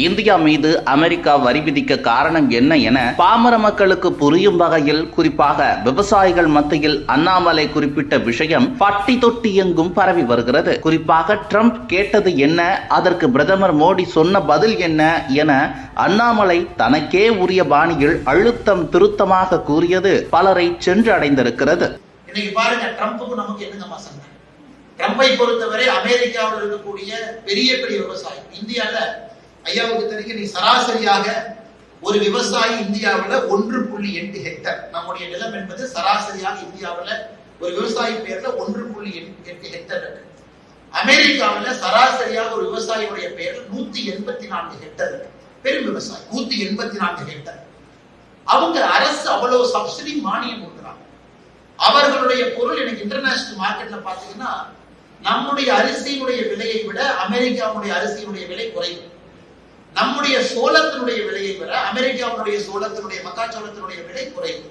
India மீது America வரி விதிக்க காரணம் என்ன என பாமர மக்களுக்கு புரியும் வகையில் குறிப்பாக விவசாயிகள் மத்தியில் அண்ணாமலை குறிப்பிட்ட விஷயம் பட்டி தொட்டி எங்கும் பரவி வருகிறது. குறிப்பாக ட்ரம்ப் கேட்டது என்ன, அதற்கு பிரதமர் மோடி சொன்ன பதில் என்ன என அண்ணாமலை தனக்கே உரிய பாணியில் அழுத்தம் திருத்தமாக கூறியது பலரை சென்று அடைந்திருக்கிறது. இன்னைக்கு பாருங்க, ட்ரம்புக்கு நமக்கு என்னங்க சண்டை? ட்ரம்பை பொறுத்தவரை அமெரிக்காவில் இருக்கக்கூடிய பெரிய பெரிய விவசாயி இந்தியால ஐயாவுக்கு தெரியும், நீ சராசரியாக ஒரு விவசாயி இந்தியாவில் 1.8 ஹெக்டர், நம்முடைய நிலம் என்பது சராசரியாக இந்தியாவில் ஒரு விவசாயி பேர்ல 1.8 ஹெக்டர் இருக்கு. அமெரிக்காவில் சராசரியாக ஒரு விவசாயியுடைய பேர்ல 184 ஹெக்டர் இருக்கு. பெரும் விவசாயி 184 ஹெக்டர். அவங்க அரசு அவ்வளவு சப்சிடி மானியம் கொடுக்குறாங்க. அவர்களுடைய பொருள் எனக்கு இன்டர்நேஷனல் மார்க்கெட்ல பாத்தீங்கன்னா நம்முடைய அரிசியினுடைய விலையை விட அமெரிக்காவுடைய அரிசியினுடைய விலை குறைவு. நம்முடைய சோளத்தினுடைய விலையை விட அமெரிக்காவுடைய சோளத்தினுடைய மக்காச்சோளத்தினுடைய விலை குறைவு.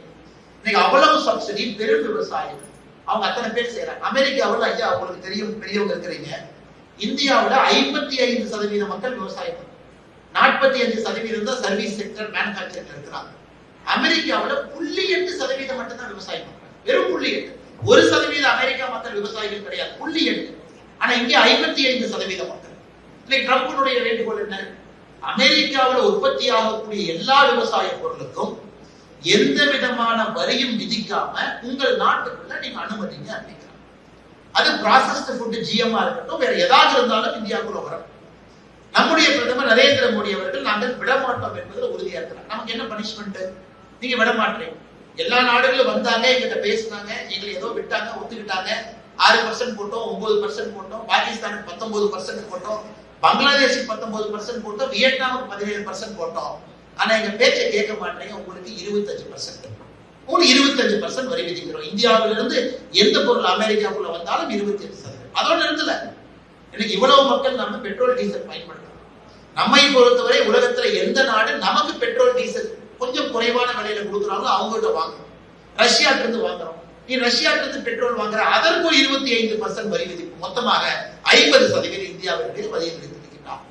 இன்னைக்கு அவ்வளவு சப்சிடி பெரும் விவசாயிகள் அவங்க அத்தனை பேர் செய்யறாங்க. அமெரிக்காவில் ஐயா உங்களுக்கு தெரியும், பெரியவங்க இருக்கிறீங்க, இந்தியாவில் 55% மக்கள் விவசாயம், 45% தான் சர்வீஸ் செக்டர் மேனுபேக்சரிங் இருக்கிறாங்க. அமெரிக்காவில் 0.8% மட்டும்தான் விவசாயம் பண்றாங்க. வெறும் 0.8. 1% அமெரிக்கா மக்கள் விவசாயிகள் கிடையாது, 0.8. ஆனா இங்கே 55% மக்கள். இன்னைக்கு ட்ரம்புடைய வேண்டுகோள் என்ன? அமெரிக்காவில் உற்பத்தி ஆகக்கூடிய எல்லா விவசாய பொருளுக்கும் எந்த விதமான வரியும் விதிக்காம உங்கள் நாட்டுக்குள்ள நீங்க அனுமதிங்க அப்படிங்கிறாங்க. அது ப்ராசஸ்டு ஃபுட் ஜிஎம்ஆ இருக்கட்டும், வேற ஏதாவது இருந்தாலும் இந்தியாவுக்குள்ள வரும். நம்முடைய பிரதமர் நரேந்திர மோடி அவர்கள் நாங்கள் விடமாட்டோம் என்பதில் உறுதியா இருக்கிறாங்க. நமக்கு என்ன பனிஷ்மெண்ட்? நீங்க விடமாட்டீங்க. எல்லா நாடுகளும் வந்தாங்க, எங்கிட்ட பேசினாங்க, எங்களை ஏதோ விட்டாங்க, ஒத்துக்கிட்டாங்க. 6% போட்டோம், 9% போட்டோம், பாகிஸ்தானுக்கு 19% போட்டோம், பங்களாதேஷுக்கு 19% போட்டோம், வியட்நாமுக்கு 17% போட்டோம். ஆனா எங்க பேச்சை கேட்க மாட்டேங்க. உங்களுக்கு 25%, 25% வரி விதிக்கிறோம். இந்தியாவிலிருந்து எந்த பொருள் அமெரிக்காவுக்குள்ள வந்தாலும் 28%. அதோட நிறுத்தல. இன்னைக்கு இவ்வளவு மக்கள் நம்ம பெட்ரோல் டீசல் பயன்படுத்துறோம். நம்மை பொறுத்தவரை உலகத்துல எந்த நாடு நமக்கு பெட்ரோல் டீசல் கொஞ்சம் குறைவான விலையில கொடுக்குறாங்களோ அவங்ககிட்ட வாங்குறோம். ரஷ்யாட்ட இருந்து வாங்குறோம். நீ ரஷ்யாட்ட இருந்து பெட்ரோல் வாங்குற, அதற்கு 25% வரி விதிப்பு. மொத்தமாக 50% இந்தியாவிற்கு வரி விதித்திருக்கிறார்.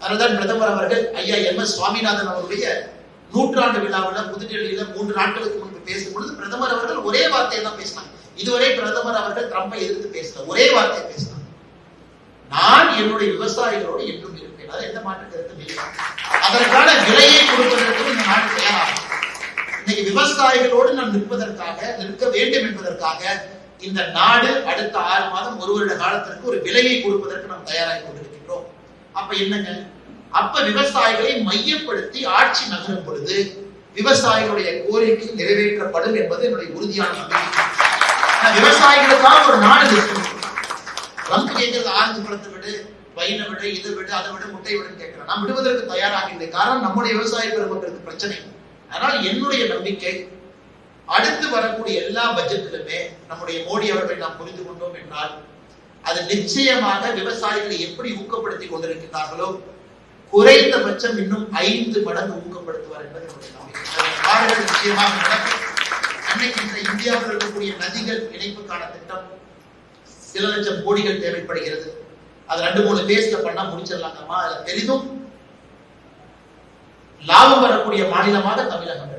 அதனால்தான் பிரதமர் அவர்கள் ஐயா MS சுவாமிநாதன் அவருடைய 100ஆண்டு விழாவில் புதுடெல்லியில 3 நாட்களுக்கு முன்பு பேசும்பொழுது பிரதமர் அவர்கள் ஒரே வார்த்தையை தான் பேசினாங்க. இதுவரை பிரதமர் அவர்கள் ட்ரம்பை எதிர்த்து பேசல, ஒரே வார்த்தையை பேசினாங்க. நான் என்னுடைய விவசாயிகளோடு என்றும் இருப்பேன். அது எந்த மாற்று கருத்தும் இல்லை. அதற்கான விலையை கொடுப்பதற்கு இந்த நாடு தயாராகும். இன்னைக்கு விவசாயிகளோடு நாம் நிற்பதற்காக, நிற்க வேண்டும் என்பதற்காக இந்த நாடு அடுத்த 6 மாதம் 1 வருட காலத்திற்கு ஒரு விலையை கொடுப்பதற்கு நாம் தயாராகி கொண்டிருக்கின்றோம். அப்ப என்னங்க? அப்ப விவசாயிகளை மையப்படுத்தி ஆட்சி நகரும் பொழுது விவசாயிகளுடைய கோரிக்கை நிறைவேற்றப்படும் என்பது என்னுடைய உறுதியான நம்பிக்கை. விவசாயிகளுக்காக ஒரு நாடு நிற்கும். ட்ரம்ப் கேட்கிறது ஆரஞ்சு பழத்தை விடு, வைனை விடு, இதை விடு, அதை விடு, முட்டை விடுன்னு கேட்கிறோம். நாம் விடுவதற்கு தயாராக இல்லை. காரணம் நம்முடைய விவசாய பெருமக்களுக்கு பிரச்சனை. அதனால் என்னுடைய நம்பிக்கை அடுத்து வரக்கூடிய எல்லா பட்ஜெட்டிலுமே நம்முடைய மோடி அவர்களை நாம் புரிந்து கொண்டோம் என்றால் அது நிச்சயமாக விவசாயிகளை எப்படி ஊக்கப்படுத்தி கொண்டிருக்கிறார்களோ குறைந்தபட்சம் இன்னும் 5 மடங்கு ஊக்கப்படுத்துவார் என்பது என்னுடைய நம்பிக்கை. நிச்சயமாக நடக்கும். அன்னைக்கு இந்த இந்தியாவில் இருக்கக்கூடிய நதிகள் இணைப்புக்கான திட்டம் சில லட்சம் கோடிகள் தேவைப்படுகிறது. அது 2-3 பேஸ்ல பண்ணா முடிச்சிடலாங்கம்மா. அதுல பெரிதும் லாபம் வரக்கூடிய மாநிலமாக தமிழகம்